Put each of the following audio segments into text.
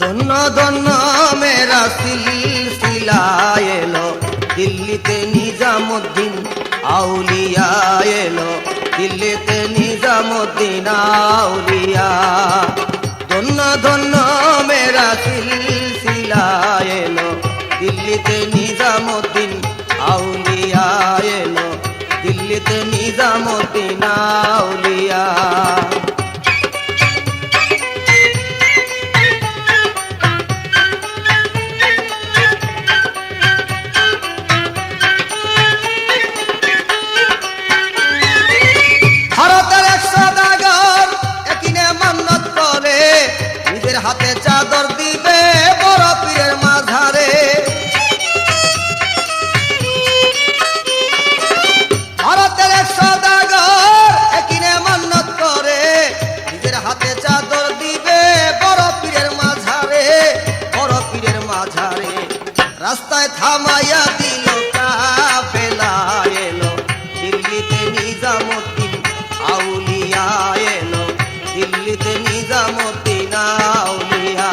ধন্য ধন্য মেরা সিলসিলা এলো দিল্লিতে নিজামুদ্দিন আউলিয়া এলো দিল্লিতে নিজামুদ্দিন আউলিয়া ধন্য ধন্য মেরা সিলসিলা এলো দিল্লিতে নিজামুদ্দিন আউলিয়া এলো দিল্লিতে নিজামুদ্দিন আউলিয়া হাতে চাদর দিবে বড় পীরের মাঝারে ভারতের এক সদাগর একিনে মান্নত করে নিজের হাতে চাদর দিবে বড় পীরের মাঝারে বড় পীরের মাঝারে রাস্তায় থামাইয়া দিল কাফেলা এলো দিল্লিতে নিজামুদ্দিন আউলিয়া এলো দিল্লিতে নিজামুদ্দিন আউলিয়া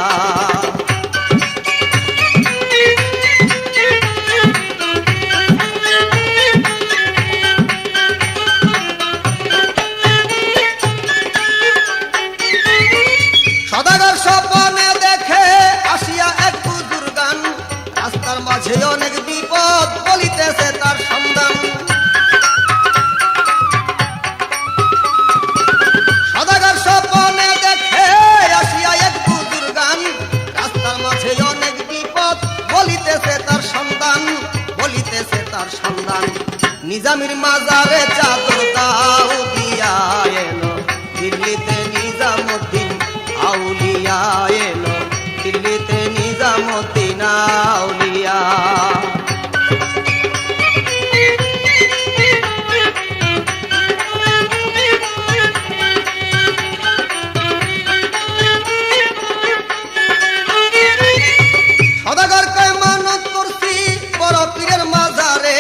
সদাগর স্বপ্নে দেখে আসিয়া এক বুজুর্গান রাস্তার মাঝে অনেক বিপদ বলিতেছে তার সন্ধান সদাগর স্বপ্নে দেখে আসিয়া এক বুজুর্গান রাস্তার মাঝে অনেক বিপদ বলিতেছে তার সন্ধান বলিতেছে তার সন্ধান নিজামের মাজারে চাদর দাও দিয়া এলো দিল্লিতে নিজামুদ্দিন আউলিয়া এলো দিল্লিতে নিজামুদ্দিন আউলিয়া সদাগর কয় মানত করছি বড় পীরের মাজারে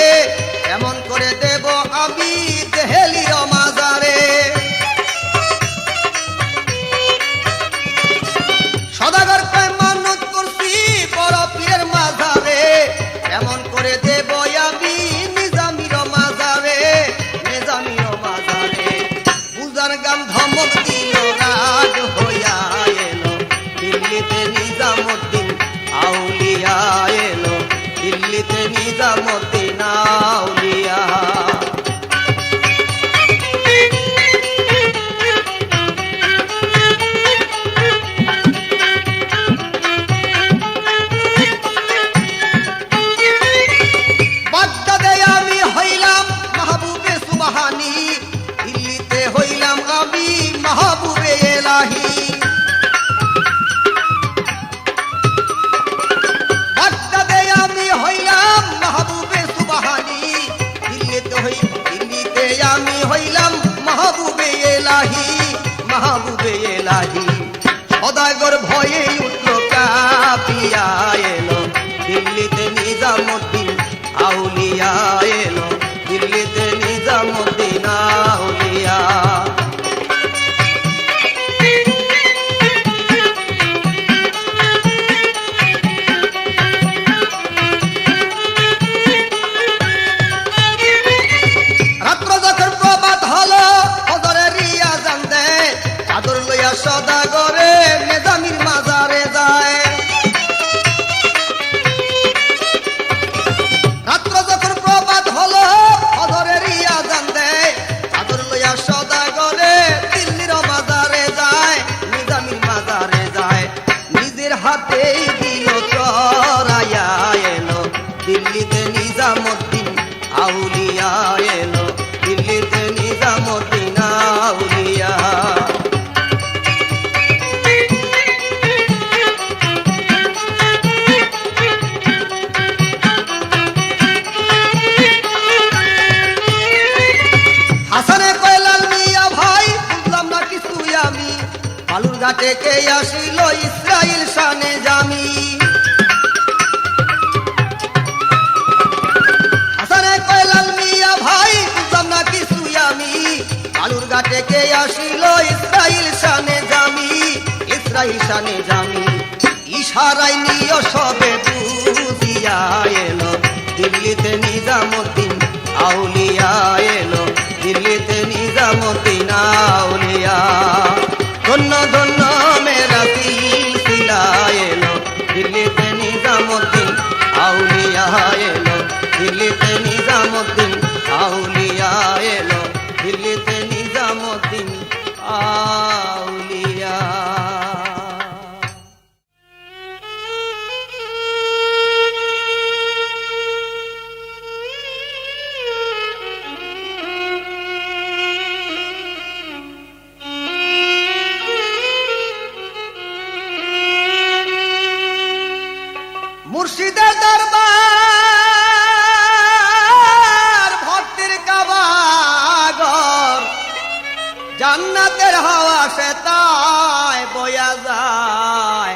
এমন করে দেব আমি দেহেলির মাজারে সদাগর কয় মানত করছি বড় পীরের মাজারে এমন করে দেব আমি নিজামির মাজারে নিজামির মাজারে পূজার গান ধমক দিল রাগ হইয়া এলো দিল্লিতে নিজামুদ্দিন আউলিয়া এলো দিল্লিতে নিজামুদ্দিন আউলিয়া বাগদাদে আমি হইলাম মাহবুবে সুবহানি দিল্লিতে হইলাম আমি মাহবুবে এলাহি বাগদাদে আমি হইলাম মাহবুবে সুবহানি দিল্লিতে আমি হইলাম মাহবুবে এলাহি মাহবুবে এলাহি সদাগর ভয়ে উঠল কাঁপিয়া এলো দিল্লিতে নিজামুদ্দিন আউলিয়া এলো দিল্লিতে নিজামুদ্দিন আউলিয়া রাত্র যখন প্রভাত হলো ফজরের রিয়াজান দেয় চাদর লইয়া সদাগরে নিজামির মাজারে যায় রাত্র যখন প্রভাত হলো ফজরের রিয়াজান দেয় চাদর লইয়া সদাগরে দিল্লির মাজারে যায় নিজামির মাজারে যায় নিজের হাতেই দিল চড়াইয়া এলো দিল্লিতে নিজামুদ্দিন আউলিয়া এলো দিল্লিতে নিজামুদ্দিন আউলিয়া হাসানে কয় লাল মিয়া ভাই বুঝলাম না কিছু আমি বালুর ঘাটে কে আসিল ইসরাইল শানে জামি হাসানে কয় লাল মিয়া ভাই বুঝলাম না কিছু আমি বালুর ঘাটে কে আসিল ইসরাইল শানে জামি ইসরাইল শানে জামি ইশারায় নিও সবে বুঝিয়া এলো দিল্লিতে নিজামুদ্দিন আউলিয়া এলো দিল্লিতে নিজামুদ্দিন আউলিয়া ধন্য ধন্য মেরা সিলসিলা এলো দিল্লিতে নিজামুদ্দিন আউলিয়া এলো দিল্লিতে নিজামুদ্দিন আউলিয়া এলো দিল্লিতে নিজামুদ্দিন আউলিয়া। মুর্শিদের দরবার ভক্তির কাবাগর জান্নাতের হাওয়া সে তাই বয়া যায়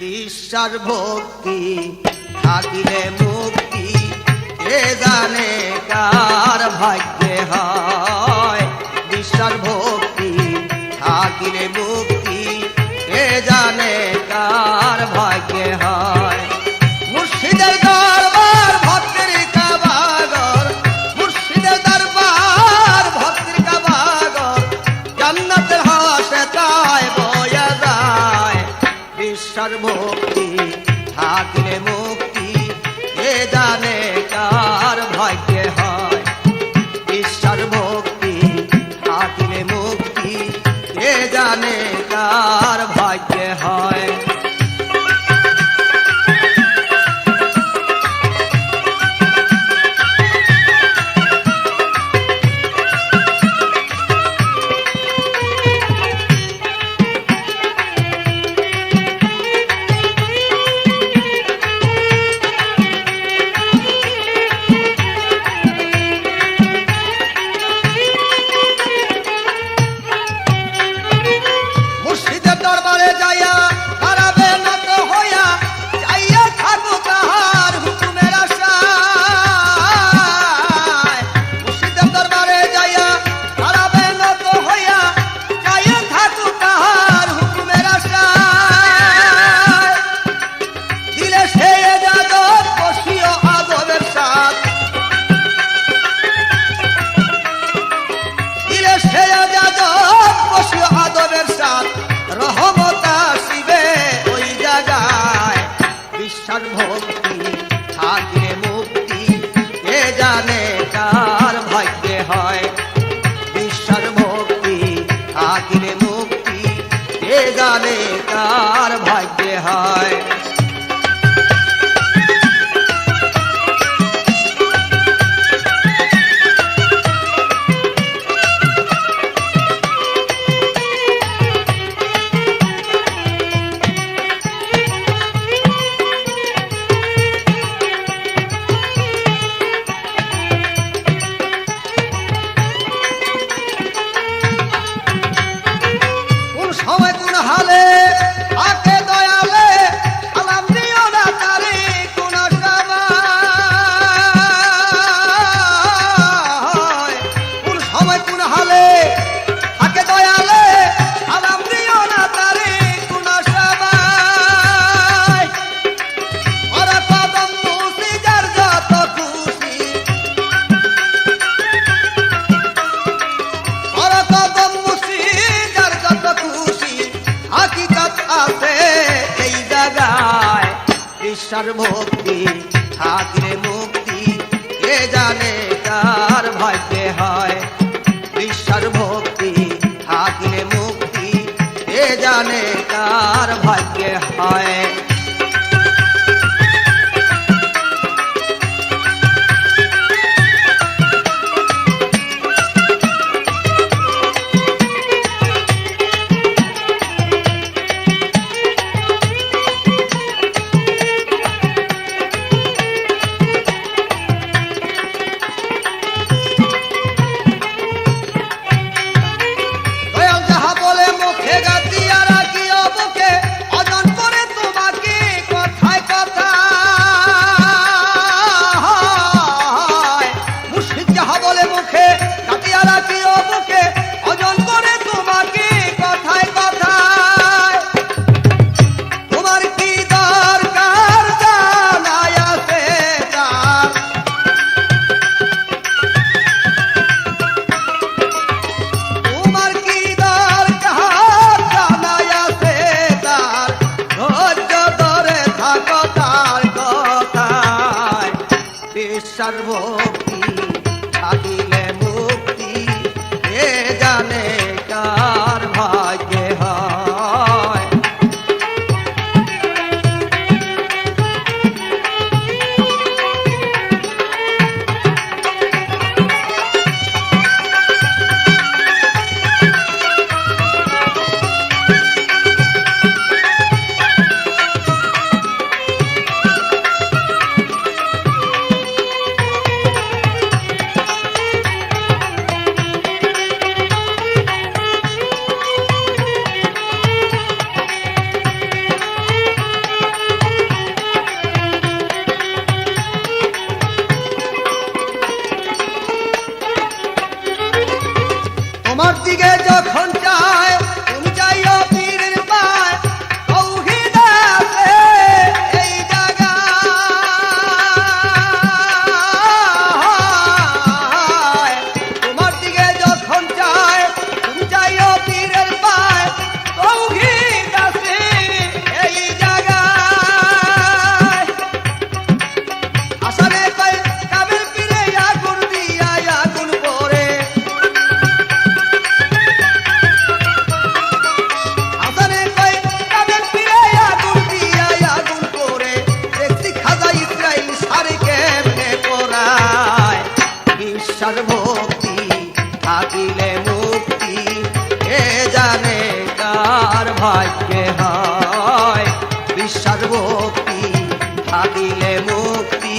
বিশ্বাস ভক্তি থাকিলে মুক্তি কে জানে কার ভাগ্যে হয় বিশ্বাস ভক্তি থাকিলে মুক্তি কে জানে কার ভাগ্যে হয় মুর্শিদের দরবার ভক্তির কাবাগর মুর্শিদের দরবার ভক্তির কাবাগর জান্নাতের হাওয়া সে তাই বয়া যায় বিশ্বাস ভক্তি থাকিলে মুক্তি কে জানে কার ভাগ্যে হয় বিশ্বাস ভক্তি থাকিলে মুক্তি কে জানে কার ভাগ্যে হয়। বিশ্বাস ভক্তি থাকিলে মুক্তি কে জানে কার ভাগ্যে হয় বিশ্বাস ভক্তি থাকিলে মুক্তি কে জানে কার ভাগ্যে হয়। বিশ্বাস ভক্তি থাকিলে মুক্তি কে জানে কার ভাগ্যে হয় বিশ্বাস ভক্তি থাকিলে মুক্তি কে জানে কার ভাগ্যে হয়। মুখে গাতিয়া রাখিও বুকে অজন করে বিশ্বাস ভক্তি থাকিলে মুক্তি কে জানে কার ভাগ্যে হয়। তোমার দিকে যখন চায় তুমি চাইও পীরের পায় তৌহিদ আছে এই জায়গায়। তোমার দিকে যখন চায় তুমি চাইও পীরের পায় তৌহিদ আছে এই জায়গায়। আসানে কয় কামেল পীরে আগুন দিয়া আগুন পরে বিশ্বাস ভক্তি থাকিলে মুক্তি কে জানে কার ভাগ্যে হয়। বিশ্বাস ভক্তি থাকিলে মুক্তি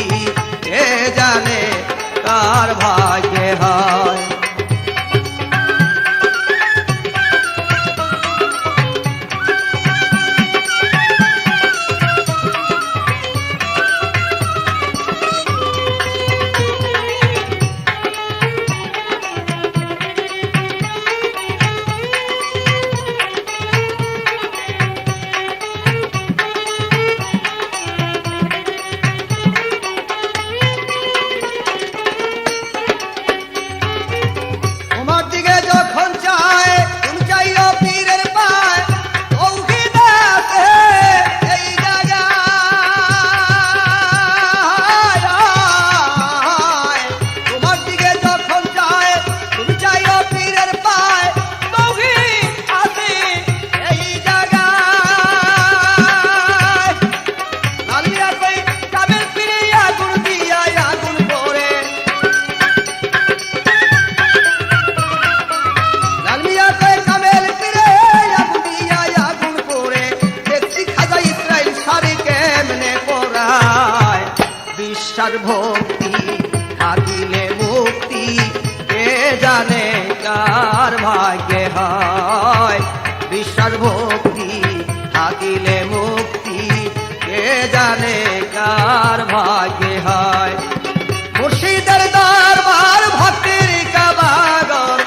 কে জানে কার ভাগ্যে হয়। তোমার দিকে যখন চায় তুমি চাইও পীরের পায় তৌহিদ আছে এই জায়গায়। তোমার দিকে যখন চায় তুমি চাইও পীরের পায় তৌহিদ আছে এই জায়গায়। লালিয়া কই কামেল পীরে আগুন দিয়া আগুন পরে লালমিয়া কয় কামেল পীরে আগুন দিয়া আগুন পরে দেখছি খাজা ইসরাইল সারি কেমনে পড়ায়। বিশ্বাস ভক্তি থাকিলে মুক্তি কে জানে কার ভাগ্যে হয়। বিশ্বাস ভক্তি থাকিলে মুক্তি কে জানে কার ভাগ্যে হয়। মুর্শিদের দরবার ভক্তির কাবাগর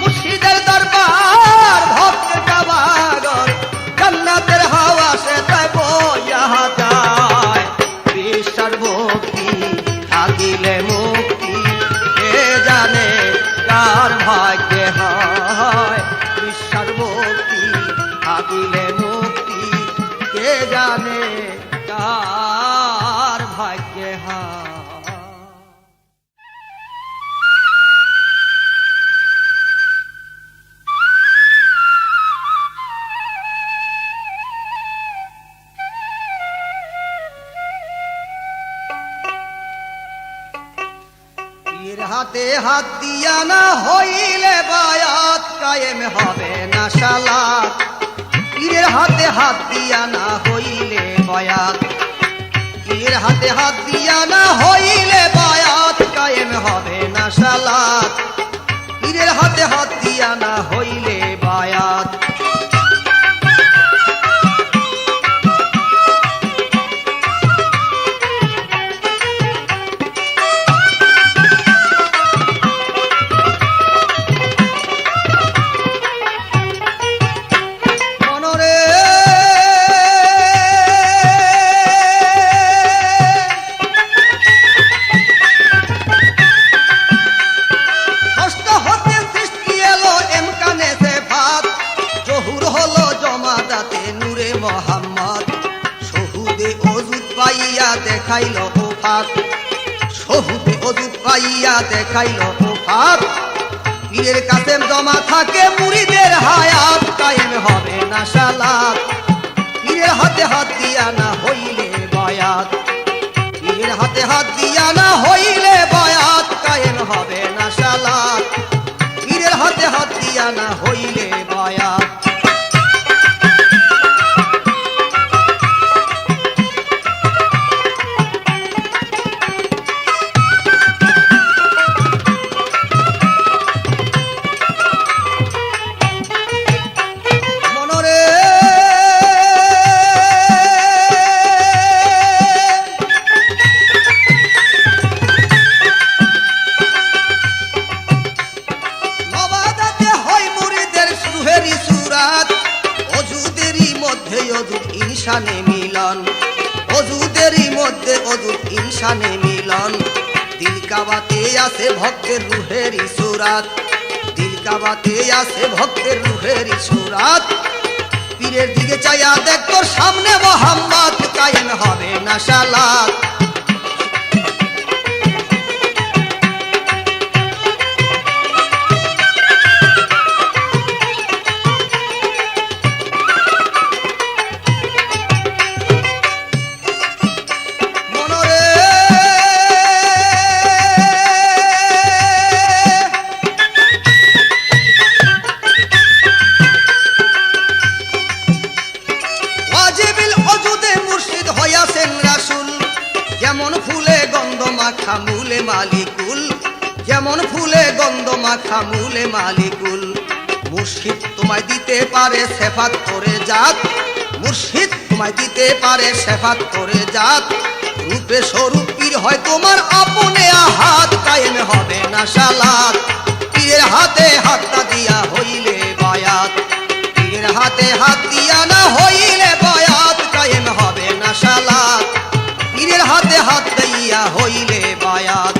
মুর্শিদের দরবার ভক্তের কাবাগর জান্নাতের হাওয়া সে তাই বইয়া যায়। বিশ্বাস ভক্তি থাকিলে মুক্তি কে জানে কার ভাগ্যে হয়। বিশ্বাস ভক্তি থাকিলে মুক্তি কে জানে কার ভাগ্যে হয়। পীর হাতে হাত দিয়া না হইলে বায়াত কায়েম হবে না সালাত। পীরের হাতে হাত দিয়া না হইলে বায়াত পীরের হাতে হাত দিয়া না হইলে বায়াত কায়েম হবে না সালাত। পীরের হাতে হাত দিয়া না হইলে বায়াত। দেখাইল ফাঁক সহুদে ওজুদ পাইয়া দেখাইল ওফাত পীরের কাছে জমা থাকে মুরিদের হায়াত কায়েম হবে না সালাত পীরের হাতে হাত দিয়া না হইলে বায়াত পীরের হাতে হাত দিয়া না হইলে বায়াত কায়েম হবে না সালাত পীরের হাতে হাত দিয়া না হইলে বায়াত ইনসানে মিলন ওজুদেরই মধ্যে ওজুদ ইনসানে মিলন দিল কাবাতে আছে ভক্তের রুহেরই সুরাত দিল কাবাতে আছে ভক্তের রুহেরই সুরাত পীরের দিকে চাইয়া দেখ তোর সামনে মোহাম্মদ কায়েম হবে না সালাত মূলে মালিকুল যেমন ফুলে গন্ধ মাখা মূলে মালিকুল মুর্শিদ তোমায় দিতে পারে সেফাত করে জাত মুর্শিদ তোমায় দিতে পারে সেফাত করে জাত রূপে স্বরূপ পীর হয় তোমার আপনে হাত কায়েম হবে না সালাত পীরের হাতে হাতটা দিয়া হইলে বায়াত পীরের হাতে হাত দিয়া না হইলে বায়াত কায়েম হবে না সালাত পীরের হাতে হাত দিয়া হইলে বায়াত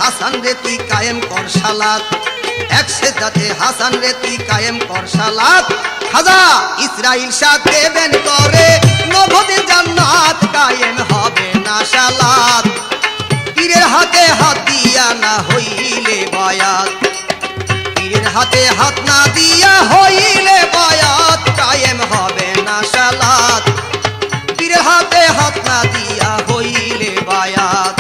হাসান রে তুই কায়েম কর সালাত এক সেজদাতে হাসান রে তুই কায়েম কর সালাত খাজা ইসরাইল শাহ দেবেন করে নবদে জান্নাত কায়েম হবে না সালাত পীরের হাতে হাত দিয়া না হইলে বায়াত পীরের হাতে হাত না দিয়া হইলে বায়াত কায়েম হবে না সালাত পীরের হাতে হাত না দিয়া হইলে বায়াত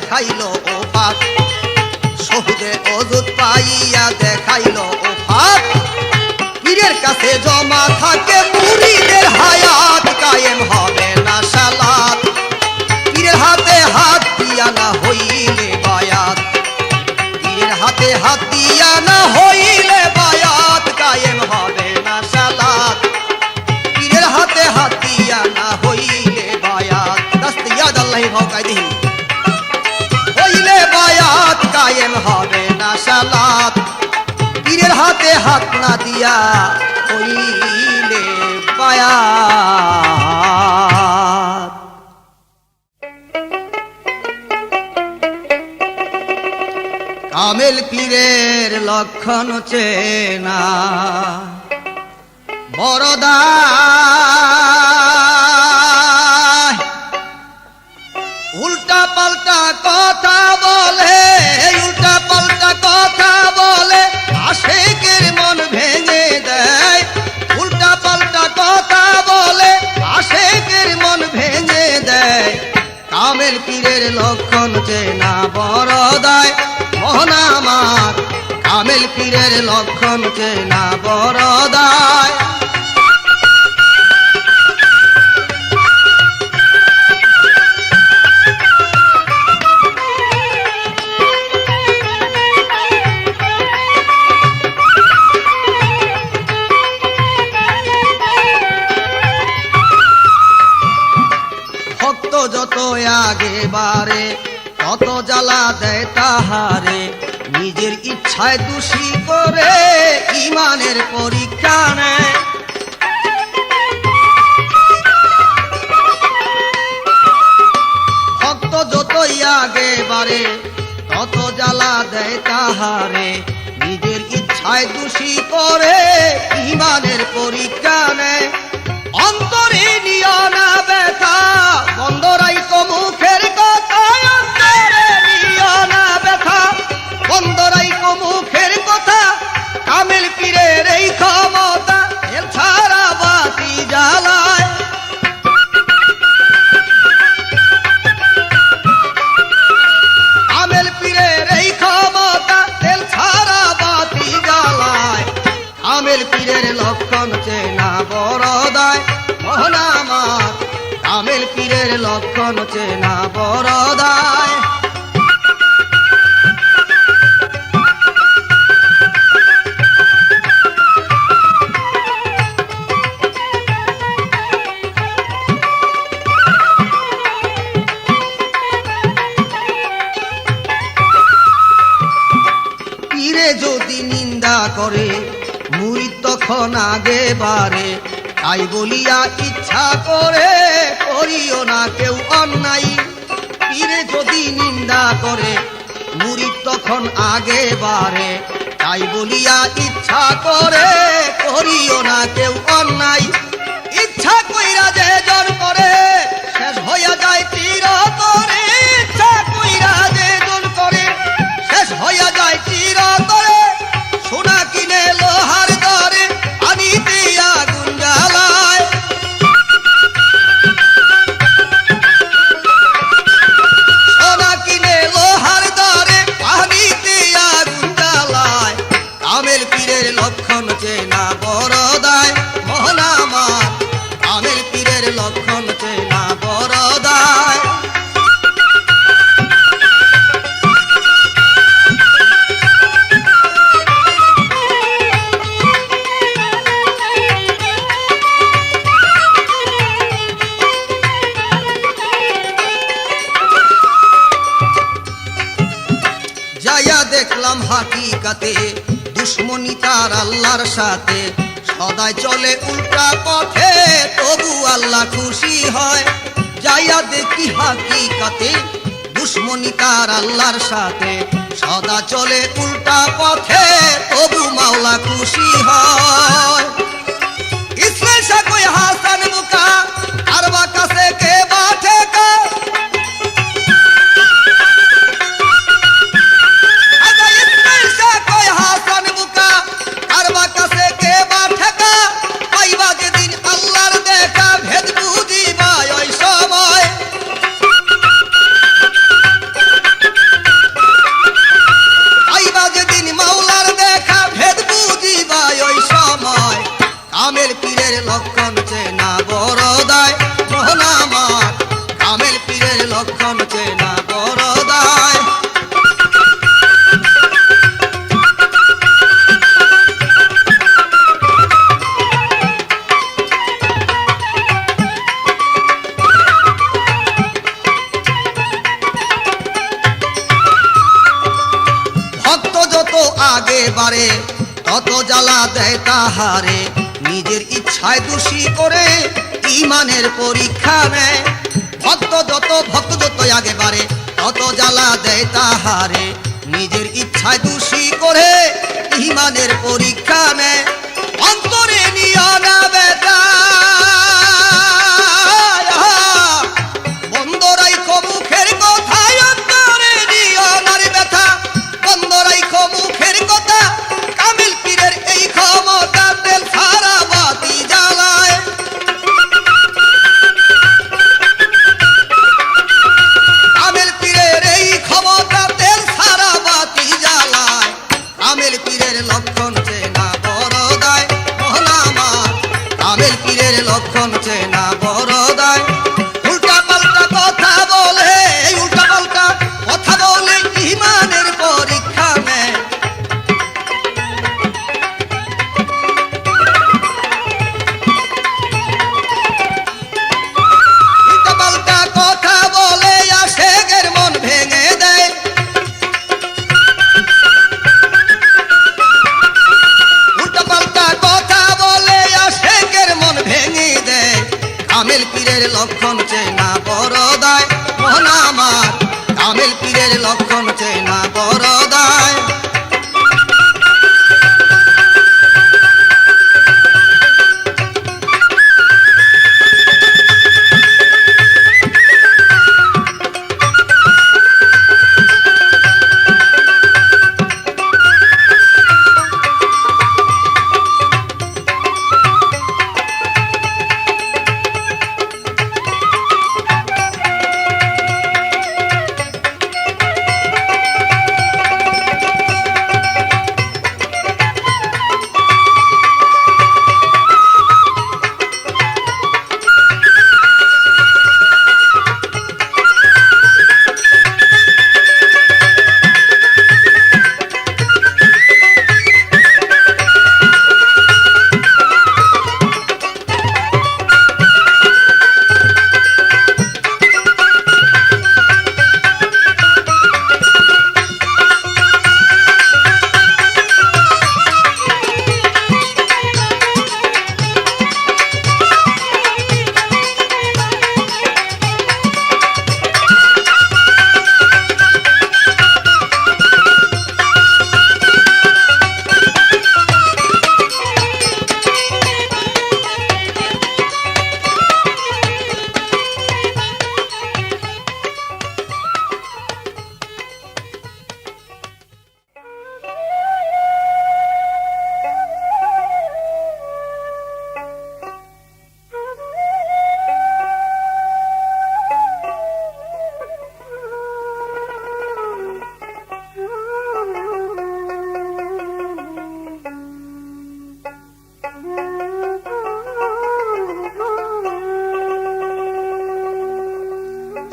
দেখাইলো ওফাত শহুদে ওজুদ পাইয়া দেখাইলো ওফাত পীরের কাছে জমা থাকে মুরিদের হায়াত কায়েম হবে না সালাত পীরের হাতে হাত দিয়া না হইলে বায়াত পীরের হাতে হাত দিয়া না হইলে বায়াত কায়েম হবে না সালাত পীরের হাতে হাত দিয়া না হইলে বায়াত দস্তে ইয়াদ আল্লাহ ভাওকাইদিহি বায়াত কায়েম হবে না সালাত পীরের হাতে হাত না দিয়া হইলে বায়াত কামেল পীরের লক্ষণ চেনা বরদা উল্টা পাল্টা কথা বলে, উল্টা পাল্টা কথা বলে আশিকের মন ভেঙে দেয়, উল্টা পাল্টা কথা বলে আশিকের মন ভেঙে দেয়। কামেল পীরের লক্ষণ চেনা বরদায় মোহন আমার, কামেল পীরের লক্ষণ চেনা বরদায়। ভক্ত যত আগে বারে তত জ্বালা দেয় তাহারে, নিজের ইচ্ছায় দোষী করে ইমানের পরীক্ষা নেয়। ভক্ত যতই আগে বারে তত জ্বালা দেয় তাহারে, নিজের ইচ্ছায় দোষী করে ইমানের পরীক্ষা নেয়। অন্তরে নিও না ব্যথা বন্ধ রাইখো মুখের কথা, অন্তরে নিও না ব্যথা বন্ধ রাইখো মুখের কথা। কামেল পীরের এই ক্ষমতা এর ছাড়া বাতি জ্বালায়, কামেল পীরের এই ক্ষমতা তেল ছাড়া বাতি জ্বালায়। কামেল পীরের লক্ষণ চেনা বরদায় মোহন আমার, কামেল পীরের লক্ষণ চেনা বরদায়। পীরে যদি নিন্দা করে মুরিদ তখন আগে বারে, তাই বলিয়া ইচ্ছা করে করিও না কেউ অন্যায়। পীরে যদি নিন্দা করে মুরিদ তখন আগে বারে, তাই বলিয়া ইচ্ছা করে করিও না কেউ অন্যায়। ইচ্ছা কইরা যে জন করে শেষ হইয়া যায় চিরতরে, ইচ্ছা কইরা যে জন করে শেষ হইয়া যায় চিরতরে। সোনা কিনে লোহার দরে পানিতে আগুন জ্বালায়, সোনা কিনে লোহার দরে পানিতে আগুন জ্বালায়। কামেল পীরের লক্ষণ চেনা বরদায় মোহন আমার, কামেল পীরের লক্ষণ চেনা বরদায়। যাইয়া দেখলাম হাকিকাতে দুশ্মনী তার আল্লাহর সাথে, সদাই চলে উল্টা পথে তবু আল্লাহ খুশি হয়। যাইয়া দেখি হাকিকাতে দুশ্মনী তার আল্লাহর সাথে, সদা চলে উল্টা পথে তবু মাওলা খুশি হয়। ইসলাম শাকই হাসান বুকা কারবা কাছে কে বাঠে কা, কামেল পীরের লক্ষণ চেনা বরদায় মোহন আমার, কামেল পীরের লক্ষণ চেনা বরদায়। ভক্ত যত আগে বাড়ে তত জ্বালা দেয় তাহারে, নিজের ইচ্ছায় দোষী করে ইমানের পরীক্ষা নেয়। ভক্ত যত আগে বাড়ে তত জ্বালা দেয় তাহারে, নিজের ইচ্ছায় দোষী করে ইমানের পরীক্ষা নেয় অন্তরে নিয়া না বেটা বন্দরাই মুখের কথায় অন্তরে নিয়া নার ব্যথা বন্দরাই মুখের কথা কামিল পীরের এই ক্ষমতা তেল সারা বাতি জ্বালায় কামিল পীরের এই ক্ষমতা তেল সারা বাতি জ্বালায় কামিল পীরের লক্ষণ চেনা বড় দায় মহানামা কামিল পীরের লক্ষণ চেনা বড় দায় উল্টা পাল্টা কথা বলে উল্টা পাল্টা কথা বলে ইমানের পরীক্ষা নেয় উল্টা পাল্টা কথা বলে আশেকের মন ভেঙে দেয় উল্টা পাল্টা কথা বলে আশেকের মন ভেঙে দেয় কামিল পীরের লক্ষণ চেনা বড় দায় মহান আমার কামিল পীরের লক্ষণ চেনা বড় দায়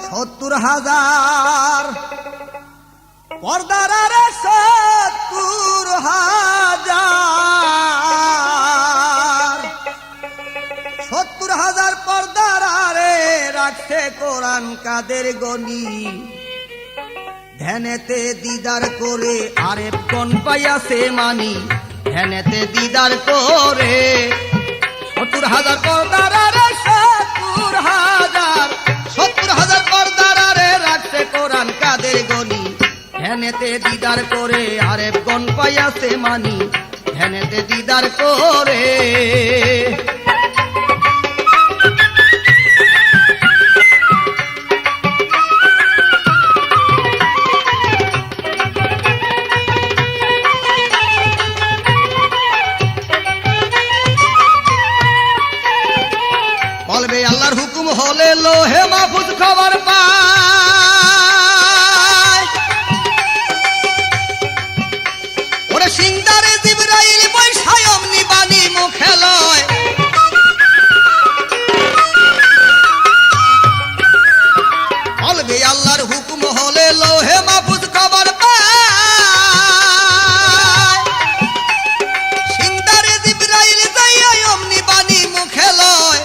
সত্তর হাজার পর্দার রে ৭০,০০০ ৭০,০০০ পর্দার রে রাখছে কোরআন কাদের গনি ধ্যানেতে দিদার করে আরেফ কোন পাইয়াছে মানি ধ্যানেতে দিদার করে ৭০,০০০ পর্দার রে ৭০,০০০ পর্দার রে রাখছে কোরআন কাদের গনি ধ্যানেতে দিদার করে আরেফ কোন পাইয়াছে মানি ধ্যানেতে দিদার করে বলবে আল্লাহর হুকুম হলে লোহে মাহফুজ খবর পায় ওরে সিংদারে জিবরাইল বৈশায় অমনি বাণী মুখে লয় বলবে আল্লাহর হুকুম হলে লোহে মাহফুজ খবর পায় সিংদারে জিবরাইল যাইয়া অমনি বাণী মুখে লয়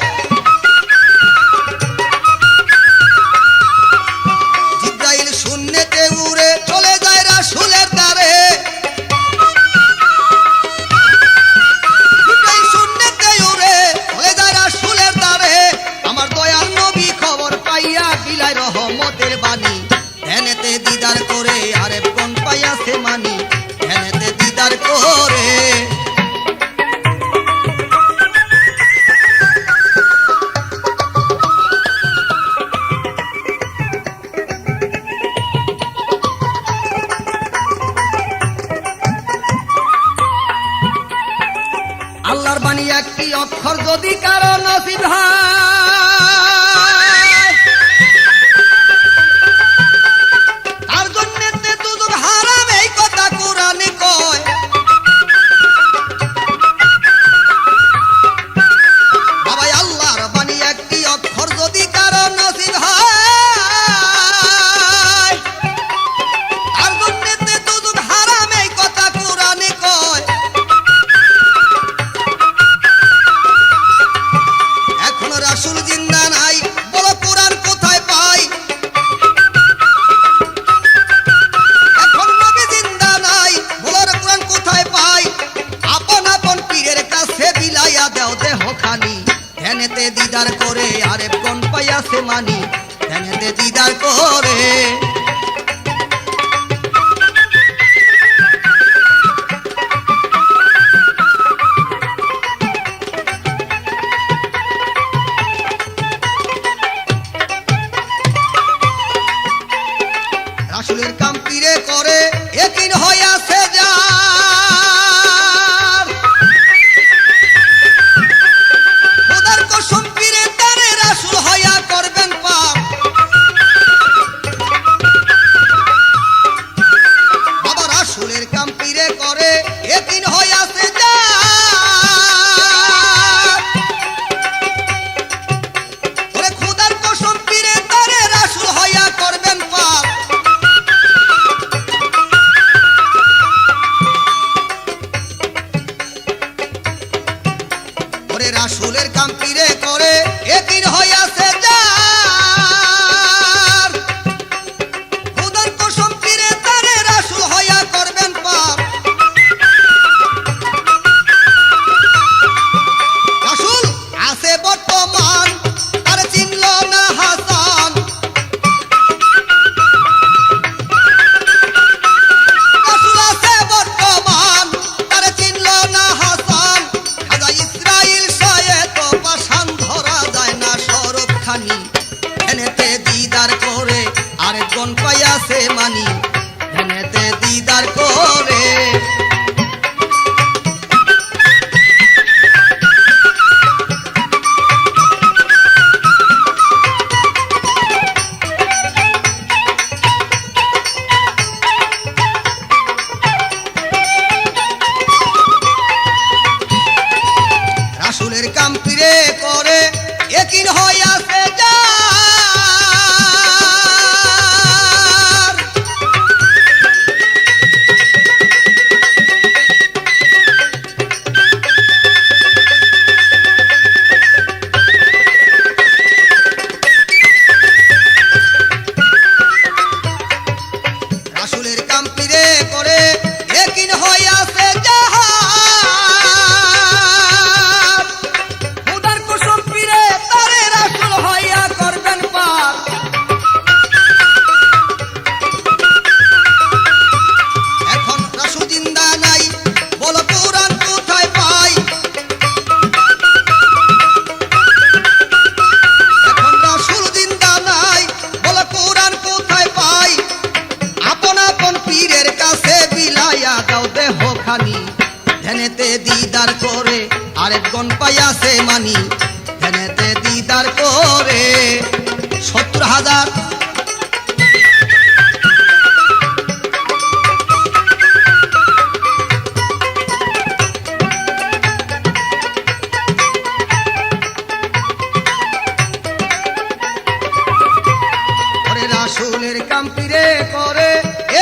শূন্যতে উড়ে চলে যায় রাসূলের দ্বারে শূন্যতে উড়ে চলে যায় রাসূলের দ্বারে আমার দয়াল নবী খবর পাইয়া বিলাই রহমতের বাণী ধ্যানেতে দিদার করে আরেফ কোন পাইয়াছে অক্ষর যদি কারো নসিব হয় তার জন্য দুজক হারাম, এই কথা কোরআনে কয়। বাবা আল্লাহর বাণী একটি অক্ষর যদি কারো নসিব হয় তার জন্য দুজক হারাম, এই কথা কোরআনে কয়। এখন রাসূল জিন্দা নাই, বলো কোরআন কোথায় পাই? এখন নবী জিন্দা নাই, বলো কোরআন কোথায় পাই? আপন আপন পীরের কাছে বিলাইয়া দাও দেহ খানি, ধ্যানেতে দিদার করে আরেক কোন পাইয়াছে মানি, ধ্যানেতে দিদার করে। রাসূলের কাম পীরে করে একিন হইয়াছে যার, খোদার কসম পীরে তারে রাসূল হইয়া করবেন পাপ। বাবা রাসূলের কাম পীরে করে একিন হইয়াছে যার, ওরে খোদার কসম পীরে তারে রাসূল হইয়া করবেন পাপ। রাসূলের কাম পীরে করে একিন হইয়াছে যার, খোদার কসম পীরে তারে রাসূল হইয়া করবেন পাপ। রাসূল আছে বর্তমান, তার চিনল না হাসান। রাসূল আছে বর্তমান, তার চিনল না হাসান। খাজা ইসরাইল ধ্যানেতে দিদার করে আরেকজন পাইয়াছে মানি, ধ্যানেতে দিদার করে। রাসূলের কাম পীরে করে একিন হইয়াছে যার, রাসূলের কাম পীরে করে একিন হইয়াছে যার, খোদার কসম পীরে তারে রাসূল হইয়া করবেন পাপ। এখন রাসূল জিন্দা নাই, বলো কোরআন কোথায় পাই? এখন রাসূল জিন্দা নাই, বলো কোরআন কোথায় পাই? আপন আপন পীরের কাছে বিলাইয়া দাও দেহ খানি, ধ্যানেতে দিদার করে আরেকজন পাইয়াছে মানি, ধ্যানেতে দিদার করে। ৭০,০০০ রাসূলের কাম পীরে করে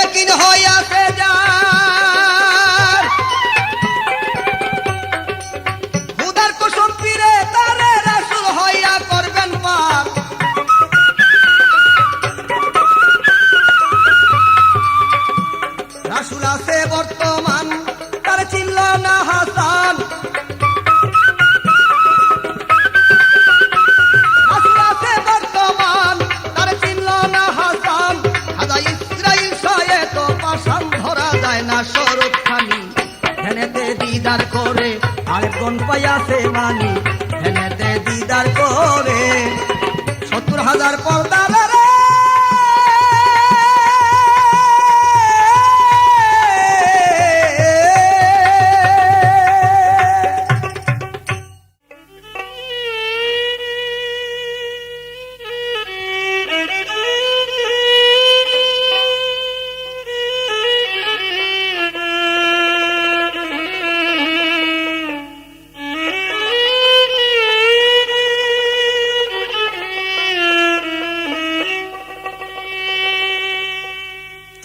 একিন হইয়াছে যার, খোদার কসম পীরে তারে রাসূল হইয়া করবেন পাপ। রাসূল আছে বর্তমান, তার চিনল না হাসান। রাসূল আছে বর্তমান, তার চিনল না হাসান। খাজা ইসরাইল সয়ে তো পাষাণ ধরা যায় না শরৎ খানি, ধ্যানেতে দিদার করে আরেকজন পাইয়াছে মানি, ধ্যানেতে দিদার করে। ৭০,০০০ পর্দার রে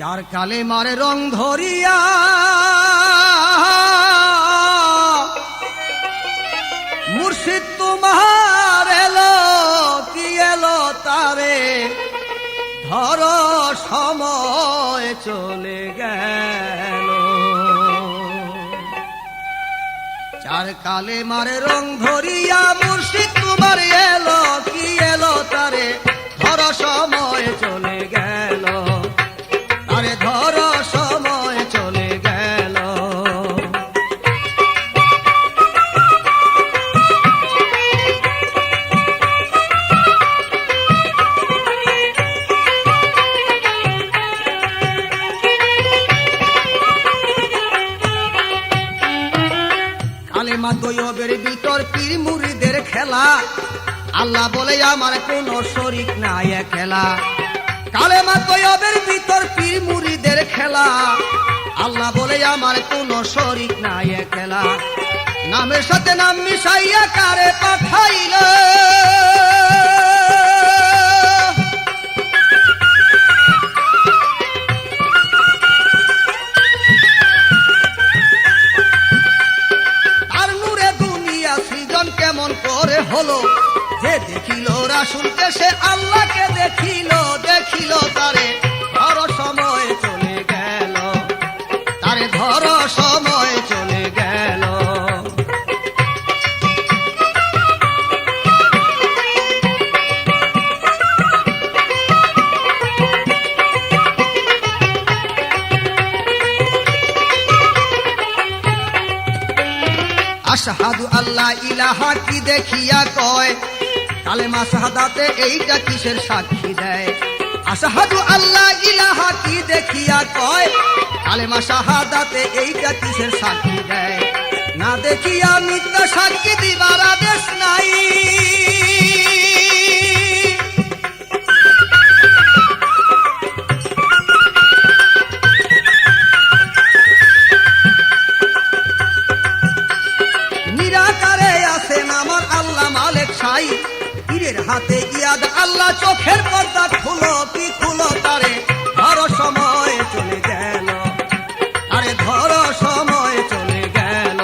চার কালেমার রং ধরিয়া মুর্শিদ তোমার এলো কি এলো তারে ধর সময় চলে গেল। চার কালেমার রং ধরিয়া মুর্শিদ তোমার এলো কি এলো তারে ধর সময় চলে গেল, তারে ধর সময় চলে গেল। কালেমা তৈয়বের ভিতর পীর মুরিদের খেলা, আল্লাহ বলে আমার কোন শরীক নাই খেলা। কালেমা তৈয়বের ভিতর পীর মুরিদের খেলা, আল্লাহ বলে আমার কোন শরীক নাই খেলা। নামের সাথে নাম মিশাইয়া কারে পাঠাইল, আর নূরে দুনিয়া সৃজন কেমন করে হলো। যে দেখিল রাসূলকে সে আল্লাহকে দেখিল, দেখিল তারে ধর সময় চলে গেল, তারে ধর সময় চলে গেল। আশহাদু আল্লাহ ইলাহা কি দেখিয়া কয়, কালেমা শাহাদাতে এইটা কিসের সাক্ষী দেয়। আশহাদু আল্লাহ ইলাহা কি দেখিয়া কয়, কালেমা শাহাদাতে এইটা কিসের সাক্ষী দেয়। না দেখিয়া মিথ্যা সাক্ষী দিবার আদেশ নাই, নিরাকারে আছেন আমার আল্লাহ মালিক সাই। পীরের হাতে ইয়াদ আল্লাহ চোখের পর্দা খুলো কি খুলো, তারে ধর সময় চলে গেল, আরে ধর সময় চলে গেল।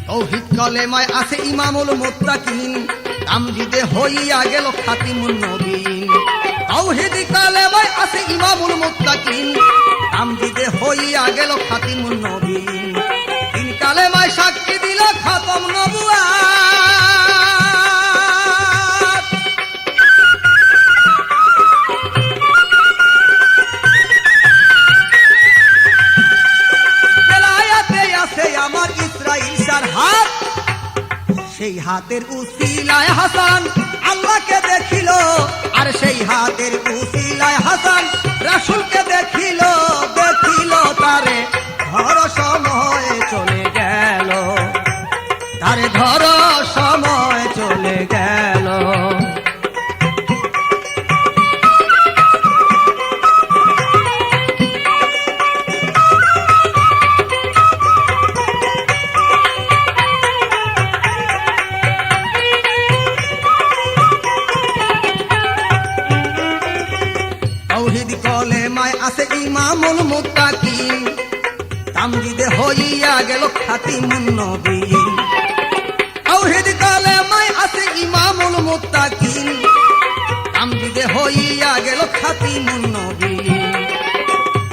তৌহিদ কালেমায় আছে ইমামুল মুত্তাকিন, তামজিদে হইয়া গেল খাতিমুন নবীন। তাওহীদ কালেমায় আছে ইমামুল মুত্তাকিন, তামজিদে হইয়া গেল খাতিমুন নবীন। তিন কালেমায় সাক্ষী দিল খাতম নবুয়াত। বেলায়াতে আছে আমার ইসরাইল সার হাত, সেই হাতের উসিলায় হাসান আল্লাহকে দেখিল, আর সেই হাতের উসিলায় হাসান রাসূলকে দেখিল, দেখিল তারে ধর সময় চলে গেল, তারে ধর সময় চলে গেল। তাওহীদ কালেমায় আছে ইমামুল মুত্তাকিন, তামজিদে হইয়া গেল খাতিমুন নবীন। তাওহীদ কালেমায় আছে ইমামুল মুত্তাকিন, তামজিদে হইয়া গেল খাতিমুন নবীন।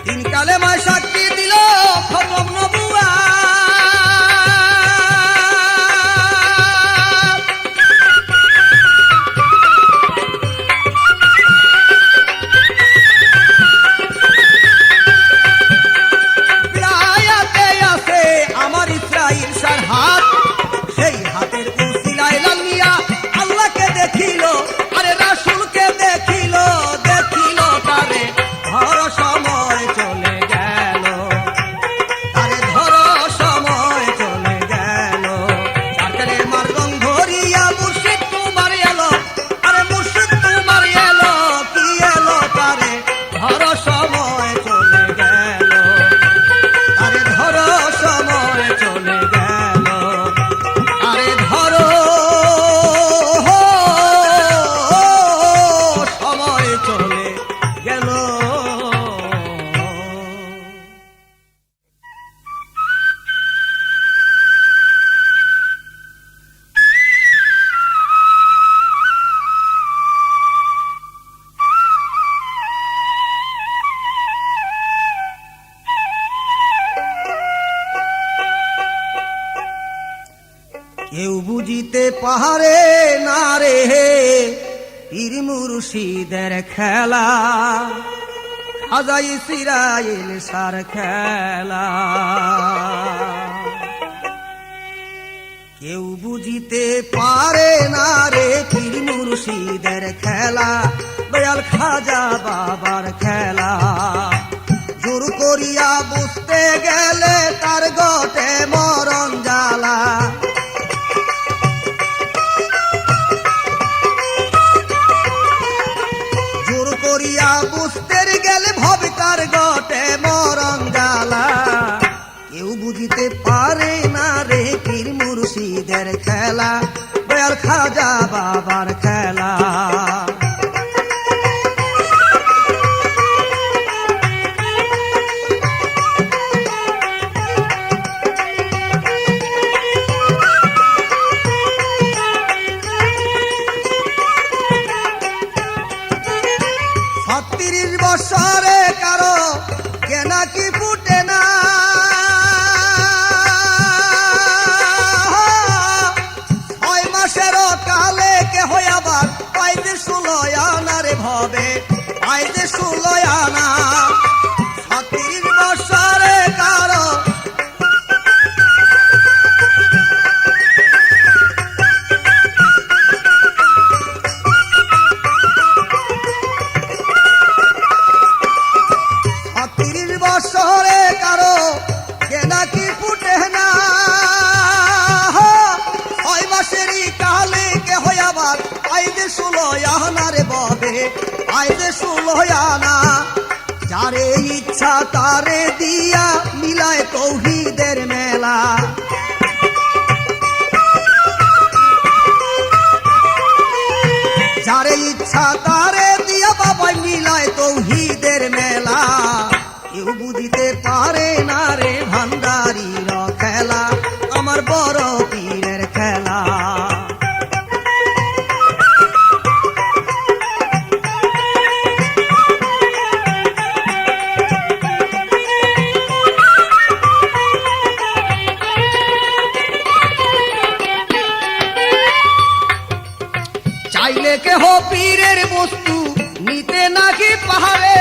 তিন কালেমায় সাক্ষী দিল খতম নবুয়াত। আমার ইসরাইল সার হাত, সেই হাতের উসিলায় লাল মিয়া আল্লাহকে দেখিল, আরে রাসূলকে দেখিল, দেখিল তারে বুঝিতে পারে না রে পীর মুর্শিদের খেলা, খাজা ইসরাইল সার খেলা। কেউ বুঝিতে পারে না রে পীর মুর্শিদের খেলা, দয়াল খাজা বাবার খেলা। জোর করিয়া বুঝতে গেলে তার গটে মরণ জ্বালা। জোর করিয়া বুঝতে গেলে ভবে তার গটে মরণ জ্বালা। কেউ বুঝিতে পারে না রে পীর মুর্শিদের খেলা, দয়াল খাজা বাবার খেলা। বছরে কারো কেনা কি ফুটে না, 6 মাসেরও কালে কেহ আবার পাইতে 16 আনা রে ভবে, পাইতে 16 আনা। 36 বছরে কারো বছরে কারো কেনা কি ফুটে না, 6 মাসেরই কালে কে হয় আবার আইদে 16 আনা রে ববে, আইদে 16 আনা। যারে ইচ্ছা তারে দিয়া মিলায় তৌহিদের মেলা। যারে ইচ্ছা তারে দিয়া বাবা মিলায় তৌহিদের মেলা। কেউ বুঝিতে পারে না রে ভান্ডারির খেলা, আমার বড় পীরের খেলা। চাইলে কেহ পীরের বস্তু নিতে নাকি পাহাড়ে,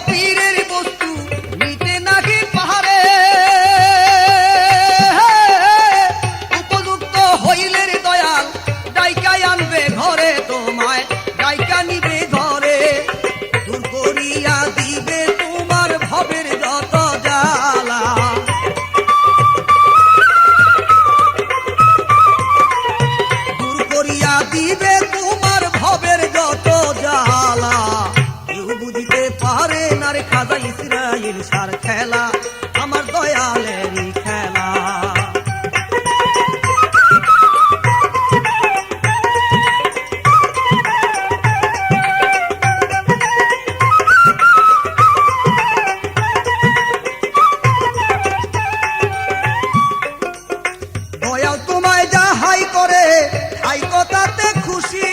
পীরের বস্তু নিতে নাকি পাহাড়ে, উপযুক্ত হইলে রে দয়াল ডাইকাই আনবে ঘরে, তোমায় ডাইকা নিবে ঘরে। দূর করিয়া দিবে তোমার ভবের যত জ্বালা। দূর করিয়া দিবে তোমার ভবের যত জ্বালা। বুঝিতে পারে না রে খাজা ইসরাইল সার খেলা, আমার দয়ালেরই খেলা। দয়াল তোমায় যা হাই করে হাই কথাতে খুশি,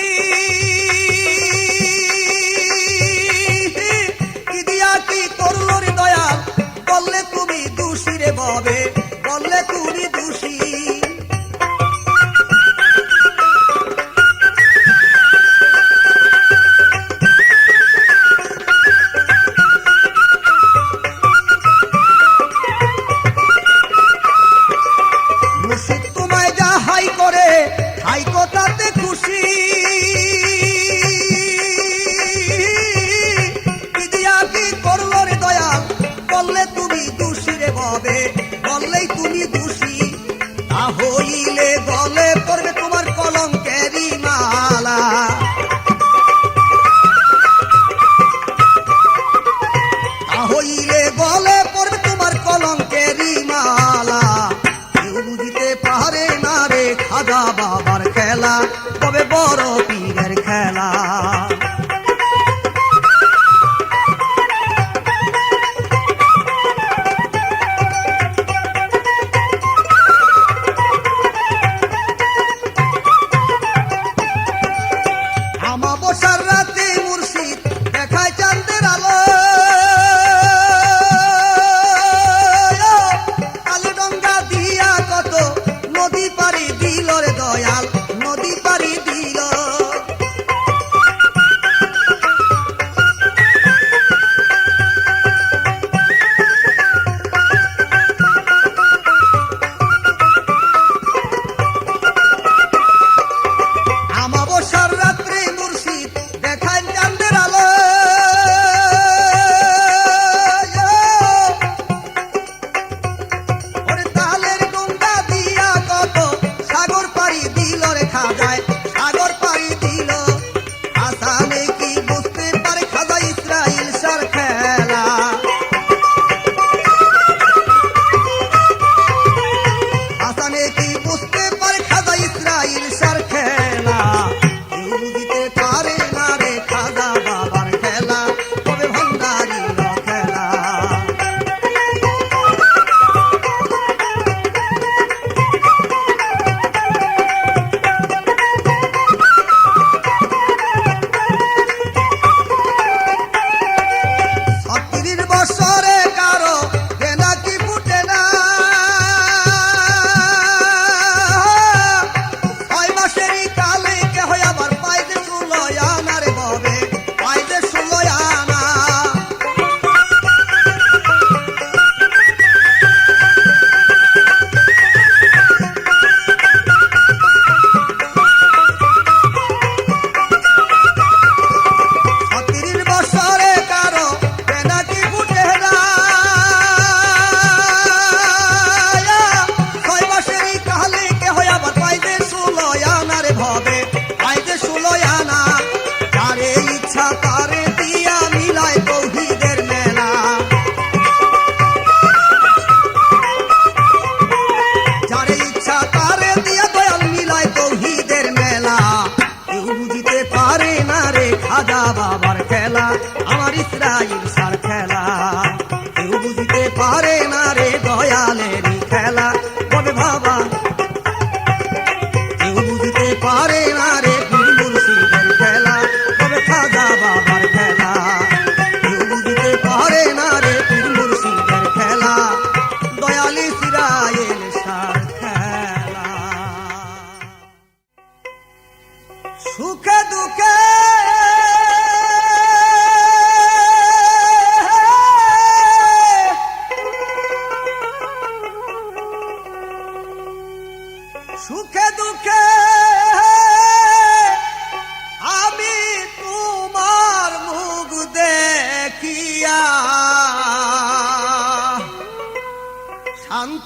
কি করলো রে দয়াল বললে তুমি দোষী রে ববে, বললে তুমি দোষী। মুর্শিদ তোমায় যা হাই করে হাই কথাতে খুশি, বললেই তুমি দোষী। তা হইলে গলে পড়বে তোমার কলঙ্কেরই মালা। তা হইলে গলে পড়বে তোমার কলঙ্কেরই মালা। কেউ বুঝিতে পারে না রে খাজা বাবার খেলা, তবে বড় পীরের খেলা।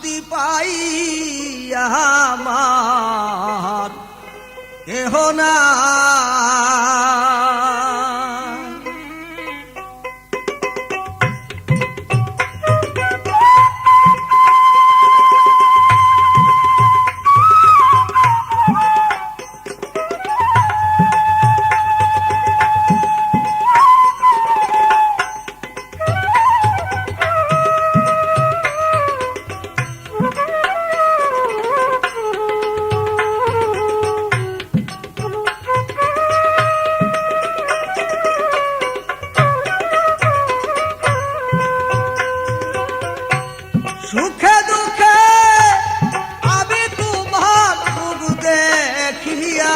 শান্তি পাই আমার কেহ না। সুখে দুঃখে আমি তোমার মুখ দেখিয়া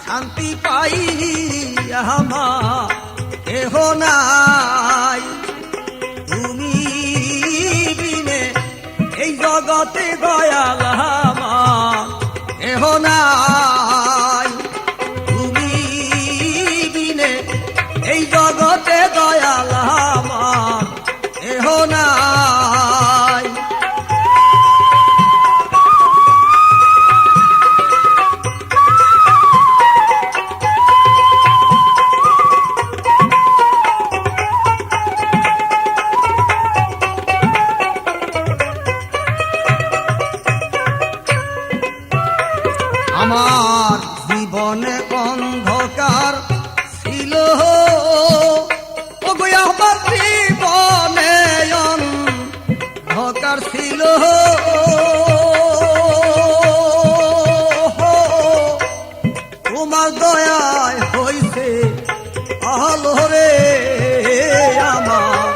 শান্তি পাই আমার কেহ নাই। তুমি বিনে এই জগতে দয়াল আমার কেহ নাই। তুমি বিনে এই জগতে দয়াল আমার কেহ নাই। আমার জীবনে অন্ধকার ছিল, ওগো আমার জীবনে অন্ধকার ছিল। তোমার দয়ায় হইছে আলো রে। আমার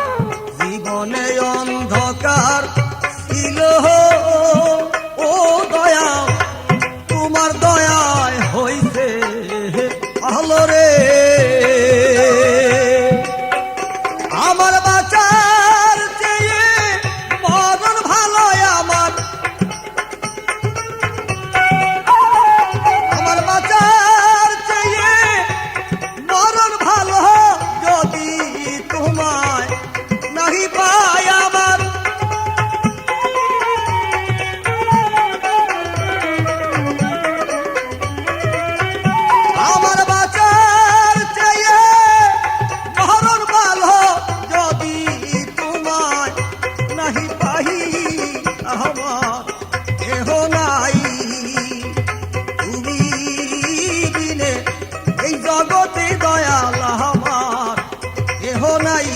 জীবনে অন্ধকার ছিল, ও দয়া তোমার দয়ায় হইছে আলো রে। আমার বাঁচার চেয়ে মরণ ভালো আমার, আমার বাঁচার চেয়ে মরণ ভালো যদি তোমায় নাহি পাই আমার। আমার বাঁচার চেয়ে মরণ ভালো যদি তোমায় নাহি পাই আমার কেহ নাই। তুমি বিনে এই জগতে দয়াল আমার কেহ নাই।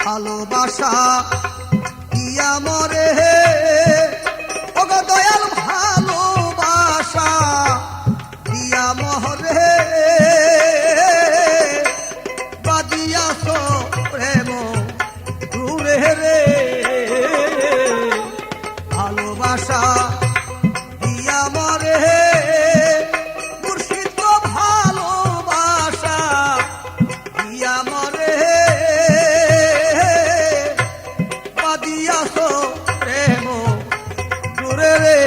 ভালোবাসা দিয়া মরে ওগো দয়াল, ভালোবাসা দিয়া মরে বাদিয়াছ প্রেম দূরে রে। ভালোবাসা দিয়া মরে মুর্শিদ গো, ভালোবাসা দিয়া মরে দিয়াছো প্রেম দূরে রে।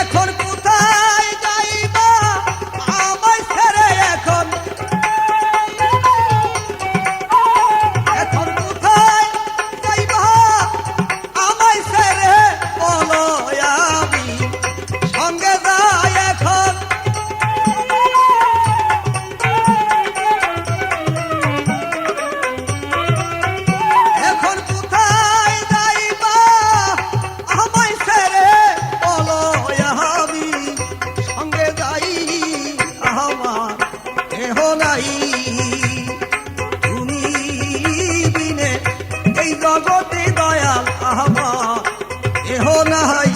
এখন কোথায় যাইবা আমায় ছেড়ে, এখন এখন কোথায় যাইবা আমায় ছেড়ে বলো আমি সঙ্গে যাই এখন। এখন কোথায় যাইবা আমায় ছেড়ে বলো আমি সঙ্গে যাই, আমার কেহ নাই। তুমি বিনে এই জগতে দয়াল আমার কেহ নাই।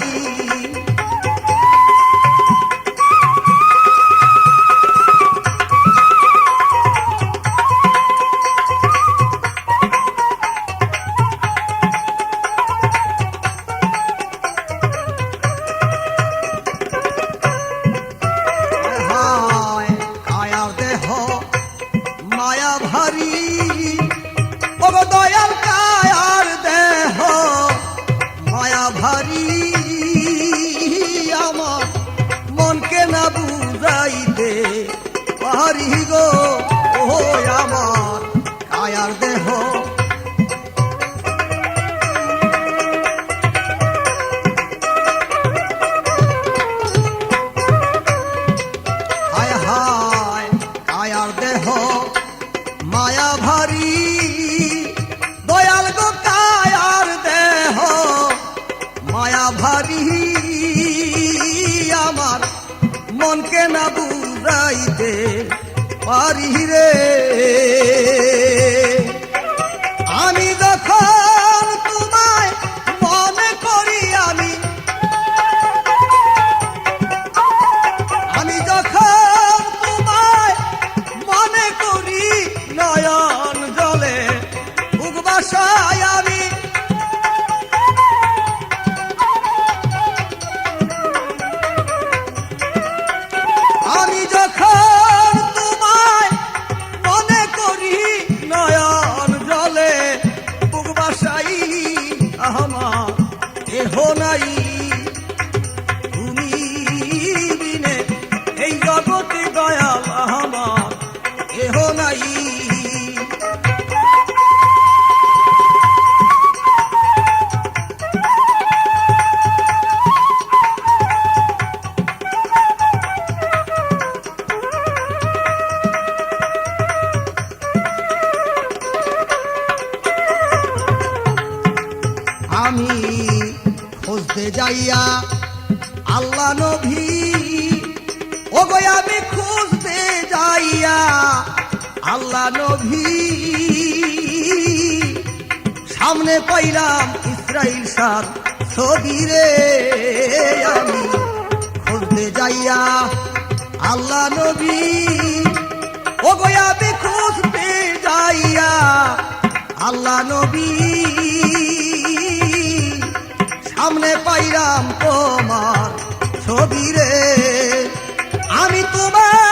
পারি গো ও আমার কায়ার দেহ। হায় হায় কায়ার দেহ মায়া ভারী, দয়াল গো কায়ার দেহ মায়া ভারী, আমার মনকে না বুঝাইতে পারি রে। আমি যখন তোমায় মনে করি, আমি যখন তোমায় মনে করি, নয়ন জলে বুক বাসায় আমি যখন তোমায় মনে করি, নয়ন জলে বুক বাসাই, আমার কেহ নাই তুমি বিনে এই জগতে দয়াল আমার কেহ নাই। আমি খুঁজতে যাইয়া আল্লাহ নবী, ও গো আমি খুঁজতে যাইয়া আল্লাহ নবী, সামনে পাইলাম ইসরাইল সার ছবি রে। আমি খুঁজতে যাইয়া আল্লাহ নবী, ও গো আমি খুঁজতে যাইয়া আল্লাহ নবী, সামনে পাইলাম তোমার ছবি রে। আমি তোমার